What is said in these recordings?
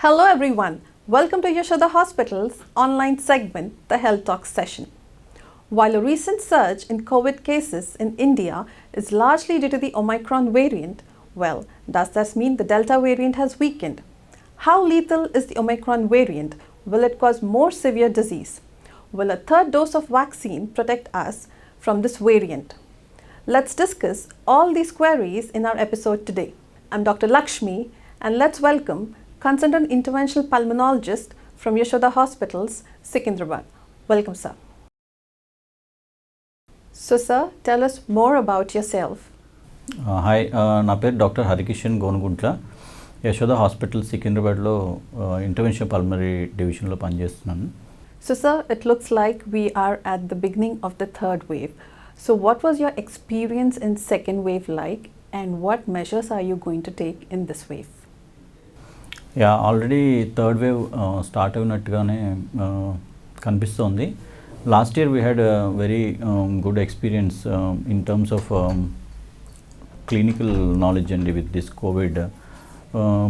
Hello everyone, welcome to Yashoda Hospital's online segment, the Health Talk session. While a recent surge in COVID cases in India is largely due to the Omicron variant, well, does that mean the Delta variant has weakened? How lethal is the Omicron variant? Will it cause more severe disease? Will a third dose of vaccine protect us from this variant? Let's discuss all these queries in our episode today. I'm Dr. Lakshmi, and let's welcome Consultant Interventional Pulmonologist from Yashoda Hospitals, Secunderabad. Welcome, sir. So, sir, tell us more about yourself. Hi, నా పేరు doctor Harikishan Gonuguntla Yashoda hospital సికింద్రాబాద్లో intervention pulmonary డివిజన్లో పనిచేస్తున్నాను. So, sir, it looks like we are at the beginning of the third wave. So, what was your experience in second wave like, and what measures are you going to take in this wave? Already third wave start అయినట్టుగానే కనిపిస్తోంది. Last year we had very good experience in terms of clinical knowledge అండి with this covid.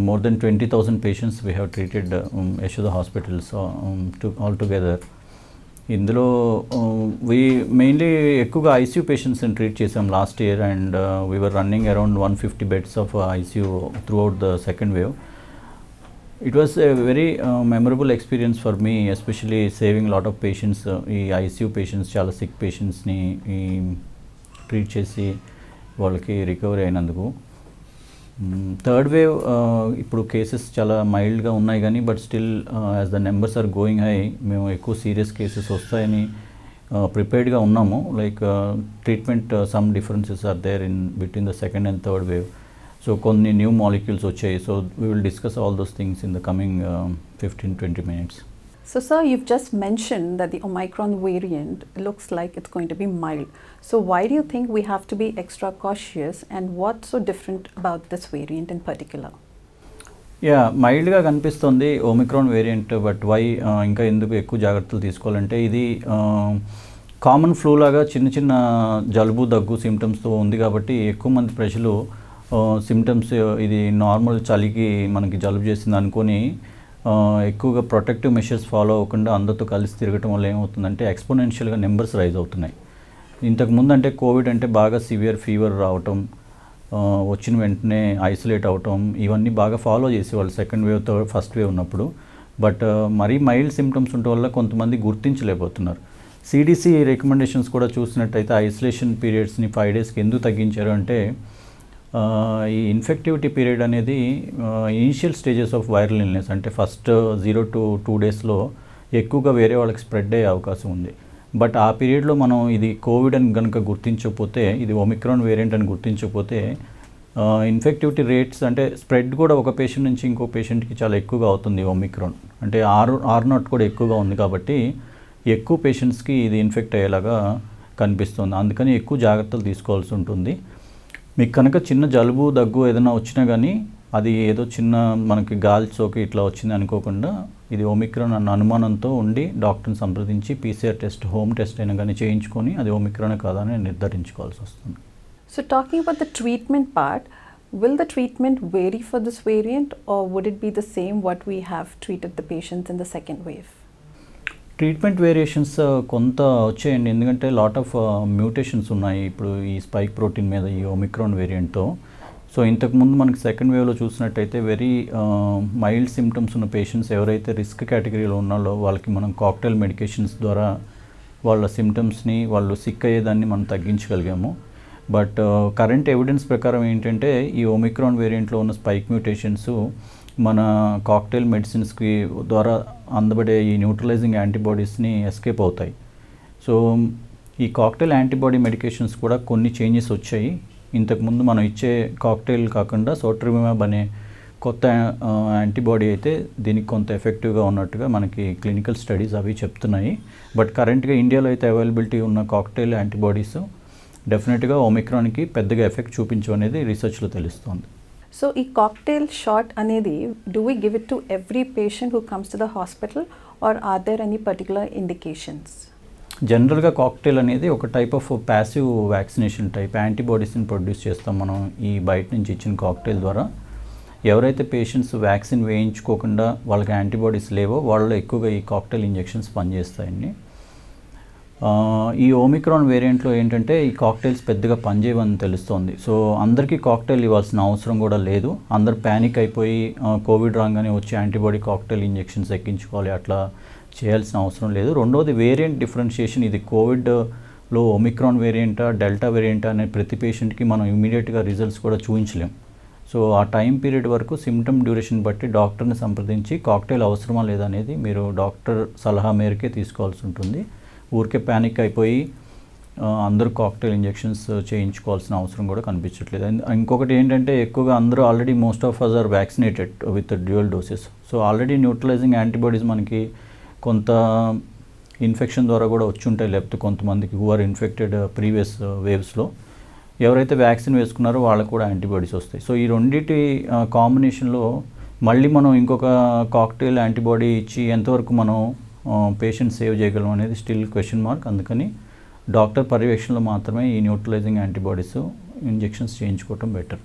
More than 20,000 patients we have treated Yashoda hospitals altogether. ఇందులో we mainly ఎక్కువగా ICU పేషెంట్స్ని treat చేసాం last year, and we were running around 150 beds of ICU throughout the second wave. It was a very memorable experience for me, especially saving a lot of patients, ఈ ICU patients, చాలా sick పేషెంట్స్ని treat చేసి వాళ్ళకి recovery అయినందుకు. Third wave ఇప్పుడు cases చాలా మైల్డ్గా ఉన్నాయి కానీ but still as the numbers are going high, మేము ఎక్కువ సీరియస్ కేసెస్ వస్తాయని ప్రిపేర్డ్గా ఉన్నాము. Like treatment some differences are there in between the second and third wave. So కొన్ని న్యూ మాలిక్యూల్స్ వచ్చాయి. So we will discuss all those things in the coming 15-20 minutes. So, sir, you've just mentioned that the Omicron variant looks like it's going to be mild. So, why do you think we have to be extra cautious, and what's so different about this variant in particular? మైల్డ్గా కనిపిస్తుంది Omicron variant, but why ఇంకా ఎందుకు ఎక్కువ జాగ్రత్తలు తీసుకోవాలంటే ఇది common flu లాగా చిన్న చిన్న జలుబు దగ్గు సిమ్టమ్స్తో ఉంది కాబట్టి ఎక్కువ మంది ప్రజలు సిమ్టమ్స్ ఇది నార్మల్ చలికి మనకి జలుబు చేసింది అనుకొని ఎక్కువగా ప్రొటెక్టివ్ మెషర్స్ ఫాలో అవ్వకుండా అందరితో కలిసి తిరగటం వల్ల ఏమవుతుందంటే ఎక్స్పోనెన్షియల్గా నెంబర్స్ రైజ్ అవుతున్నాయి. ఇంతకుముందు అంటే కోవిడ్ అంటే బాగా సివియర్ ఫీవర్ రావటం, వచ్చిన వెంటనే ఐసోలేట్ అవటం, ఇవన్నీ బాగా ఫాలో చేసేవాళ్ళు second wave third first wave ఉన్నప్పుడు. బట్ మరీ మైల్డ్ సిమ్టమ్స్ ఉండటం వల్ల కొంతమంది గుర్తించలేకపోతున్నారు. సిడిసి రికమెండేషన్స్ కూడా చూసినట్టయితే ఐసోలేషన్ పీరియడ్స్ని 5 daysకి ఎందుకు తగ్గించారు అంటే ఈ ఇన్ఫెక్టివిటీ పీరియడ్ అనేది initial stages of viral illness, అంటే ఫస్ట్ 0 to 2 daysలో ఎక్కువగా వేరే వాళ్ళకి స్ప్రెడ్ అయ్యే అవకాశం ఉంది. బట్ ఆ పీరియడ్లో మనం ఇది కోవిడ్ అని కనుక గుర్తించకపోతే, ఇది ఒమిక్రాన్ వేరియంట్ అని గుర్తించకపోతే ఇన్ఫెక్టివిటీ రేట్స్ అంటే స్ప్రెడ్ కూడా ఒక పేషెంట్ నుంచి ఇంకో పేషెంట్కి చాలా ఎక్కువగా అవుతుంది. ఒమిక్రాన్ అంటే R0 కూడా ఎక్కువగా ఉంది కాబట్టి ఎక్కువ పేషెంట్స్కి ఇది ఇన్ఫెక్ట్ అయ్యేలాగా కనిపిస్తుంది. అందుకని ఎక్కువ జాగ్రత్తలు తీసుకోవాల్సి ఉంటుంది. మీకు కనుక చిన్న జలుబు దగ్గు ఏదైనా వచ్చినా కానీ అది ఏదో చిన్న మనకి గాలి సోకి ఇట్లా వచ్చింది అనుకోకుండా ఇది ఒమిక్రాన్ అన్న అనుమానంతో ఉండి డాక్టర్ని సంప్రదించి PCR టెస్ట్, హోమ్ టెస్ట్ అయినా కానీ చేయించుకొని అది ఒమిక్రాన్ కాదా అని నిర్ధారించుకోవాల్సి వస్తుంది. So, talking about the treatment part, will the treatment vary for this variant, or would it be the same what we have treated the patients in the second wave? Treatment variations కొంత వచ్చాయండి, ఎందుకంటే lot of mutations ఉన్నాయి ఇప్పుడు ఈ spike protein మీద ఈ Omicron వేరియంట్తో. So ఇంతకుముందు మనకి సెకండ్ వేవ్లో చూసినట్టయితే వెరీ మైల్డ్ సిమ్టమ్స్ ఉన్న పేషెంట్స్ ఎవరైతే రిస్క్ కేటగిరీలో ఉన్నారో వాళ్ళకి మనం కాక్టైల్ మెడికేషన్స్ ద్వారా వాళ్ళ సిమ్టమ్స్ని వాళ్ళు సిక్ అయ్యేదాన్ని మనం తగ్గించగలిగాము. బట్ కరెంట్ ఎవిడెన్స్ ప్రకారం ఏంటంటే ఈ ఒమిక్రాన్ వేరియంట్లో ఉన్న స్పైక్ మ్యూటేషన్స్ మన కాక్టైల్ మెడిసిన్స్కి ద్వారా అందబడే ఈ న్యూట్రలైజింగ్ యాంటీబాడీస్ని ఎస్కేప్ అవుతాయి. సో ఈ కాక్టైల్ యాంటీబాడీ మెడికేషన్స్ కూడా కొన్ని చేంజెస్ వచ్చాయి. ఇంతకుముందు మనం ఇచ్చే కాక్టైల్ కాకుండా సోట్రిమేబ్ అనే కొత్త యాంటీబాడీ అయితే దీనికి కొంత ఎఫెక్టివ్గా ఉన్నట్టుగా మనకి క్లినికల్ స్టడీస్ అవి చెప్తున్నాయి. బట్ కరెంట్గా ఇండియాలో అయితే అవైలబిలిటీ ఉన్న కాక్టైల్ యాంటీబాడీస్ డెఫినెట్గా ఒమిక్రాన్కి పెద్దగా ఎఫెక్ట్ చూపించమనేది రీసెర్చ్లో తెలుస్తోంది. So, a cocktail shot anedi, do we give it to every patient who comes to the hospital, or are there any particular indications? జనరల్గా కాక్టైల్ అనేది ఒక type of passive vaccination type యాంటీబాడీస్ని produce చేస్తాం మనం ఈ బయట నుంచి ఇచ్చిన కాక్టైల్ ద్వారా. ఎవరైతే పేషెంట్స్ వ్యాక్సిన్ వేయించుకోకుండా వాళ్ళకి యాంటీబాడీస్ లేవో వాళ్ళలో ఎక్కువగా ఈ కాక్టైల్ ఇంజెక్షన్స్ పనిచేస్తాయండి. ఈ ఓమిక్రాన్ వేరియంట్లో ఏంటంటే ఈ కాక్టైల్స్ పెద్దగా పనిచేయవని తెలుస్తోంది. సో అందరికీ కాక్టైల్ ఇవ్వాల్సిన అవసరం కూడా లేదు. అందరు ప్యానిక్ అయిపోయి కోవిడ్ రాగానే వచ్చి యాంటీబాడీ కాక్టైల్ ఇంజెక్షన్స్ ఎక్కించుకోవాలి అట్లా చేయాల్సిన అవసరం లేదు. రెండోది వేరియంట్ డిఫరెన్షియేషన్, ఇది కోవిడ్లో ఒమిక్రాన్ వేరియంటా డెల్టా వేరియంటా అనే ప్రతి పేషెంట్కి మనం ఇమీడియట్గా రిజల్ట్స్ కూడా చూపించలేం. సో ఆ టైం పీరియడ్ వరకు సిమ్టమ్ డ్యూరేషన్ బట్టి డాక్టర్ని సంప్రదించి కాక్టైల్ అవసరమా లేదా అనేది మీరు డాక్టర్ సలహా మేరకే తీసుకోవాల్సి ఉంటుంది. ఊరికే ప్యానిక్ అయిపోయి అందరూ కాక్టైల్ ఇంజెక్షన్స్ చేయించుకోవాల్సిన అవసరం కూడా కనిపించట్లేదు. ఇంకొకటి ఏంటంటే ఎక్కువగా అందరూ already most of us are vaccinated with dual doses. So already neutralising antibodies మనకి కొంత ఇన్ఫెక్షన్ ద్వారా కూడా వచ్చి ఉంటాయి, లేకపోతే కొంతమందికి హూ ఆర్ ఇన్ఫెక్టెడ్ ప్రీవియస్ వేవ్స్లో ఎవరైతే వ్యాక్సిన్ వేసుకున్నారో వాళ్ళకు కూడా యాంటీబాడీస్ వస్తాయి. సో ఈ రెండింటి కాంబినేషన్లో మళ్ళీ మనం ఇంకొక కాక్టైల్ యాంటీబాడీ ఇచ్చి ఎంతవరకు మనం పేషెంట్ సేవ్ చేయగలం అనేది స్టిల్ క్వశ్చన్ మార్క్. అందుకని డాక్టర్ పర్యవేక్షణలో మాత్రమే ఈ న్యూట్రలైజింగ్ యాంటీబాడీస్ ఇంజెక్షన్స్ చేయించుకోవటం better.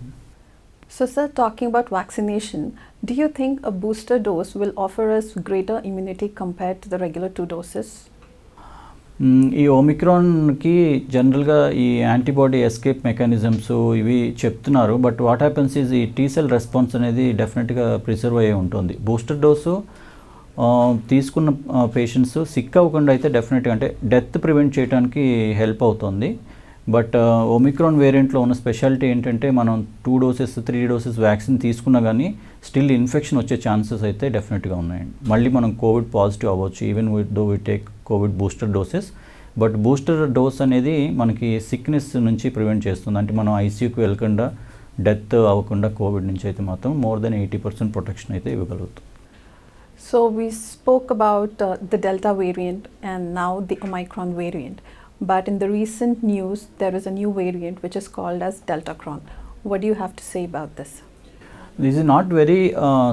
So sir, talking about vaccination, do you think a booster dose will offer us greater immunity compared to the regular 2 doses? ఈ ఓమిక్రాన్కి జనరల్గా ఈ యాంటీబాడీ ఎస్కేప్ మెకానిజమ్స్ ఇవి చెప్తున్నారు. బట్ వాట్ హ్యాపెన్స్ ఈజ్ ఈ T cell response అనేది డెఫినెట్గా preserve అయ్యే ఉంటుంది. బూస్టర్ డోసు తీసుకున్న పేషెంట్స్ సిక్ అవ్వకుండా అయితే డెఫినెట్గా అంటే డెత్ ప్రివెంట్ చేయడానికి హెల్ప్ అవుతుంది. బట్ ఒమిక్రాన్ వేరియంట్లో ఉన్న స్పెషాలిటీ ఏంటంటే మనం 2 డోసెస్ 3 డోసెస్ వ్యాక్సిన్ తీసుకున్నా కానీ స్టిల్ ఇన్ఫెక్షన్ వచ్చే ఛాన్సెస్ అయితే డెఫినెట్గా ఉన్నాయండి. మళ్ళీ మనం కోవిడ్ పాజిటివ్ అవ్వచ్చు even though we take COVID booster doses. But booster dose అనేది మనకి సిక్నెస్ నుంచి ప్రివెంట్ చేస్తుంది. అంటే మనం ఐసీయూకి వెళ్ళకుండా డెత్ అవ్వకుండా కోవిడ్ నుంచి అయితే మాత్రం మోర్ దెన్ 80% ప్రొటెక్షన్ అయితే ఇవ్వగలుగుతాం. So we spoke about the Delta variant and now the Omicron variant. But in the recent news, there is a new variant which is called as Deltacron. What do you have to say about this? This is not very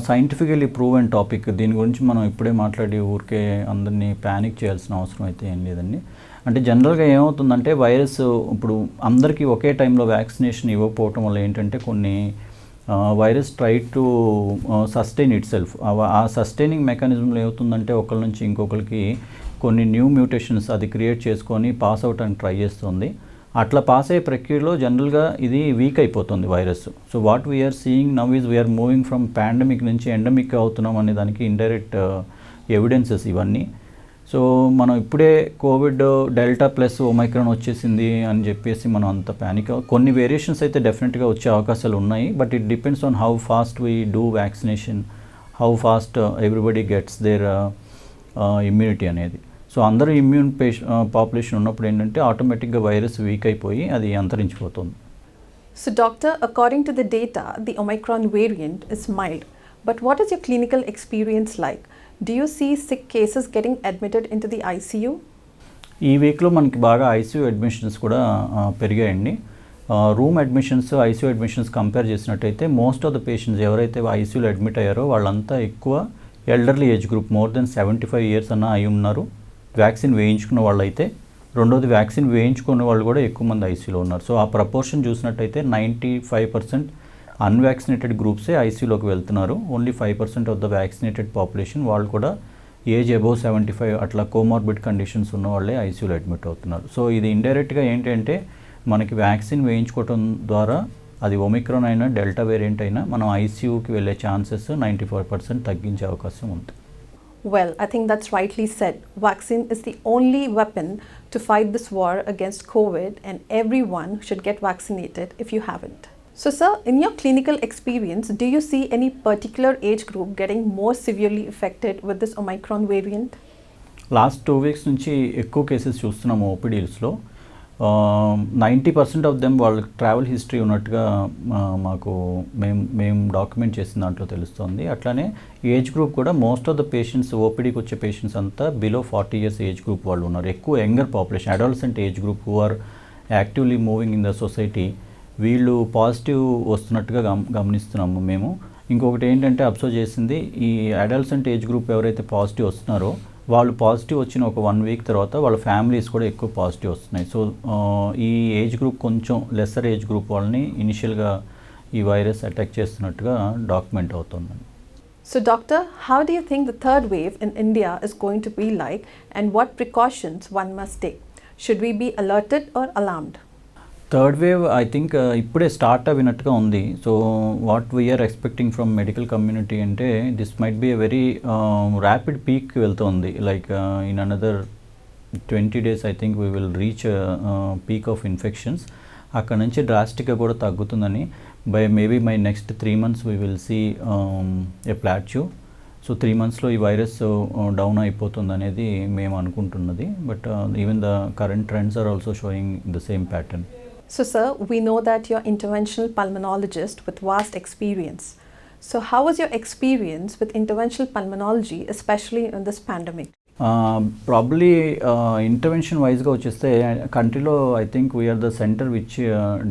scientifically proven topic. దీని గురించి మనం ఇప్పుడే మాట్లాడి ఊరికే అందరినీ panic చేయాల్సిన అవసరం అయితే ఏం లేదండి. అంటే జనరల్గా ఏమవుతుందంటే వైరస్ ఇప్పుడు అందరికీ ఒకే టైంలో వ్యాక్సినేషన్ ఇవ్వకపోవటం వల్ల ఏంటంటే కొన్ని virus try to sustain itself. ఆ సస్టైనింగ్ మెకానిజంలో ఏమవుతుందంటే ఒకరి నుంచి ఇంకొకరికి కొన్ని న్యూ మ్యూటేషన్స్ అది క్రియేట్ చేసుకొని పాస్ అవుట్ అని ట్రై చేస్తుంది. అట్లా పాస్ అయ్యే ప్రక్రియలో జనరల్గా ఇది వీక్ అయిపోతుంది virus. So what we are seeing now is we are moving from pandemic నుంచి ఎండమిక్ అవుతున్నాం అనే దానికి ఇండైరెక్ట్ ఎవిడెన్సెస్ ఇవన్నీ. సో మనం ఇప్పుడే కోవిడ్ డెల్టా ప్లస్ ఒమైక్రాన్ వచ్చేసింది అని చెప్పేసి మనం అంత ప్యానిక్ కొన్ని వేరియేషన్స్ అయితే డెఫినెట్గా వచ్చే అవకాశాలు ఉన్నాయి. But it depends on how fast we do vaccination, how fast everybody gets there immunity అనేది. సో అందరూ ఇమ్యూన్ పాపులేషన్ ఉన్నప్పుడు ఏంటంటే ఆటోమేటిక్గా వైరస్ వీక్ అయిపోయి అది అంతరించిపోతుంది. So doctor, according to the data, the Omicron variant is mild. But what is your clinical experience like? Do you see sick cases getting admitted into the ICU? ఈ వీక్లో మనకి బాగా ICU admissions కూడా పెరిగాయండి. Room admissions ICU admissions compare చేసినట్టయితే most of the patients ఎవరైతే ఐసీయూలో admit అయ్యారో వాళ్ళంతా ఎక్కువ elderly age group, more than 75 years అన్న అయి ఉన్నారు. వ్యాక్సిన్ వేయించుకున్న వాళ్ళు అయితే, రెండోది వ్యాక్సిన్ వేయించుకున్న వాళ్ళు కూడా ఎక్కువ మంది ఐసీయూలో ఉన్నారు. సో ఆ ప్రపోర్షన్ చూసినట్టయితే 95% అన్వ్యాక్సినేటెడ్ గ్రూప్సే ఐసీయూలోకి వెళ్తున్నారు. Only 5% of the vaccinated population వాళ్ళు కూడా ఏజ్ అబోవ్ 75 అట్లా కోమార్బిడ్ కండిషన్స్ ఉన్న వాళ్ళే ఐసీయూలో అడ్మిట్ అవుతున్నారు. సో ఇది ఇండైరెక్ట్గా ఏంటంటే మనకి వ్యాక్సిన్ వేయించుకోవడం ద్వారా అది ఒమిక్రాన్ అయినా డెల్టా వేరియంట్ అయినా మనం ఐసీయూకి వెళ్ళే ఛాన్సెస్ 94% తగ్గించే అవకాశం ఉంది. Well, I think that's rightly said. Vaccine is the only weapon to fight this war against COVID, and everyone should get vaccinated if you haven't. So sir, in your clinical experience, do you see any particular age group getting more severely affected with this Omicron variant? Last 2 weeks నుంచి ఎక్కువ cases చూస్తున్నాము ఓపీడీస్లో. 90% of them వాళ్ళకి travel history ఉన్నట్టుగా మాకు మేము document చేసిన దాంట్లో తెలుస్తుంది. అట్లానే ఏజ్ గ్రూప్ కూడా మోస్ట్ ఆఫ్ ద పేషెంట్స్ ఓపీడీకి వచ్చే పేషెంట్స్ అంతా బిలో 40 years ఏజ్ గ్రూప్ వాళ్ళు ఉన్నారు. ఎక్కువ younger population, adolescent age group who are actively moving in the society, వీళ్ళు పాజిటివ్ వస్తున్నట్టుగా గమనిస్తున్నాము మేము. ఇంకొకటి ఏంటంటే అబ్జర్వ్ చేసింది, ఈ అడాలసెంట్ ఏజ్ గ్రూప్ ఎవరైతే పాజిటివ్ వస్తున్నారో వాళ్ళు పాజిటివ్ వచ్చిన ఒక 1 week తర్వాత వాళ్ళ ఫ్యామిలీస్ కూడా ఎక్కువ పాజిటివ్ వస్తున్నాయి. సో ఈ ఏజ్ గ్రూప్ కొంచెం లెస్సర్ ఏజ్ గ్రూప్ వాళ్ళని ఇనిషియల్గా ఈ వైరస్ అటాక్ చేస్తున్నట్టుగా డాక్యుమెంట్ అవుతుందండి. So, doctor, how do you think the third wave in India is going to be like, and what precautions one must take? Should we be alerted or alarmed? Third wave I think ఇప్పుడే start అవినట్టుగా ఉంది. So what we are expecting from medical community అంటే this might be a very rapid peak వెళ్తుంది. Like in another 20 days I think we will reach peak of infections. అక్కడ నుంచి డ్రాస్టిక్గా కూడా తగ్గుతుందని maybe my next 3 months we will see a plateau. So 3 monthsలో ఈ virus down అయిపోతుంది అనేది మేము అనుకుంటున్నది. But even the current trends are also showing the same pattern. So, sir, we know that you're interventional pulmonologist with vast experience. So, how was your experience with interventional pulmonology, especially in this pandemic? Probably intervention వైజ్గా వచ్చేస్తే కంట్రీలో I think we are the centre which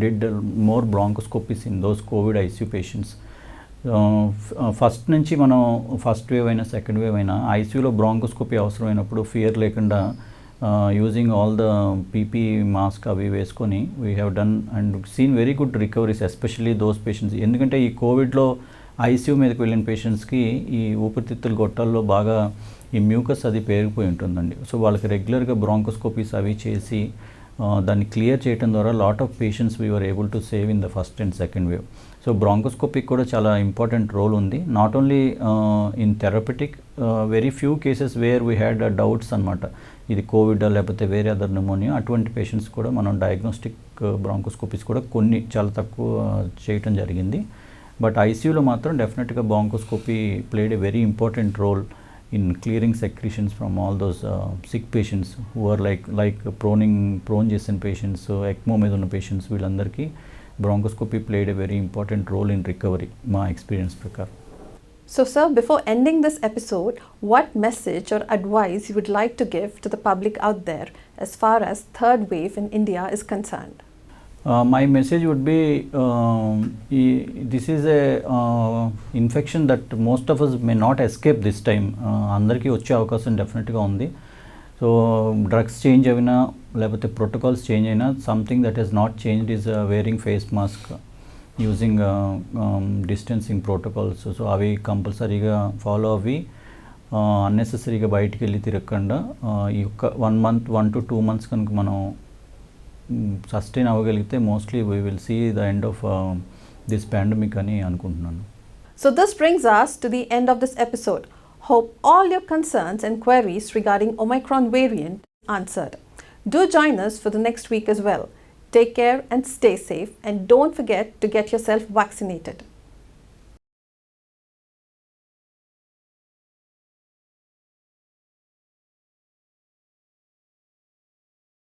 did more bronchoscopies in those covid ICU patients. First నుంచి మనం first wave అయినా second wave అయినా ఐసీయూలో bronchoscopy అవసరమైనప్పుడు fear లేకుండా using all the PP mask అవి వేసుకొని we have done and seen very good recoveries, especially those patients. ఎందుకంటే ఈ కోవిడ్లో ఐసీయూ మీదకి వెళ్ళిన పేషెంట్స్కి ఈ ఊపిరితిత్తుల గొట్టాల్లో బాగా ఈ మ్యూకస్ అది పెరిగిపోయి ఉంటుందండి. సో వాళ్ళకి రెగ్యులర్గా బ్రాంకోస్కోపీస్ అవి చేసి దాన్ని క్లియర్ చేయడం ద్వారా lot of patients we were able to save in the first and second wave. So బ్రాంకోస్కోపీకి కూడా చాలా ఇంపార్టెంట్ రోల్ ఉంది. Not only in therapeutic, very few cases where we had doubts అనమాట, ఇది కోవిడ్ లేకపోతే వేరే అదర్ న్యూమోనియా, అటువంటి patients కూడా మనం డయాగ్నోస్టిక్ బ్రాంకోస్కోపీస్ కూడా కొన్ని చాలా తక్కువ చేయటం జరిగింది. బట్ ఐసీయూలో మాత్రం డెఫినెట్గా bronchoscopy played a very important role in clearing secretions from all those sick patients who are like prone చేసిన పేషెంట్స్, ఎక్మో మీద ఉన్న పేషెంట్స్, వీళ్ళందరికీ bronchoscopy played a very important role in recovery మా ఎక్స్పీరియన్స్ ప్రకారం. So, sir, before ending this episode, what message or advice you would like to give to the public out there as far as third wave in India is concerned? My message would be this is a infection that most of us may not escape this time. అందరికీ వచ్చే అవకాశం డెఫినెట్గా ఉంది. So drugs change అయినా లేకపోతే protocols change అయినా something that has not changed is wearing face mask, using distancing protocols. So అవి కంపల్సరీగా ఫాలో అవి అన్నెసెసరీగా బయటికి వెళ్ళి తిరగకుండా ఈ యొక్క 1 to 2 months కనుక మనం సస్టైన్ అవ్వగలిగితే mostly we will see the end of this pandemic అని అనుకుంటున్నాను. So this brings us to the end of this episode. Hope all your concerns and queries regarding Omicron variant answered. Do join us for the next week as well. Take care and stay safe, and don't forget to get yourself vaccinated.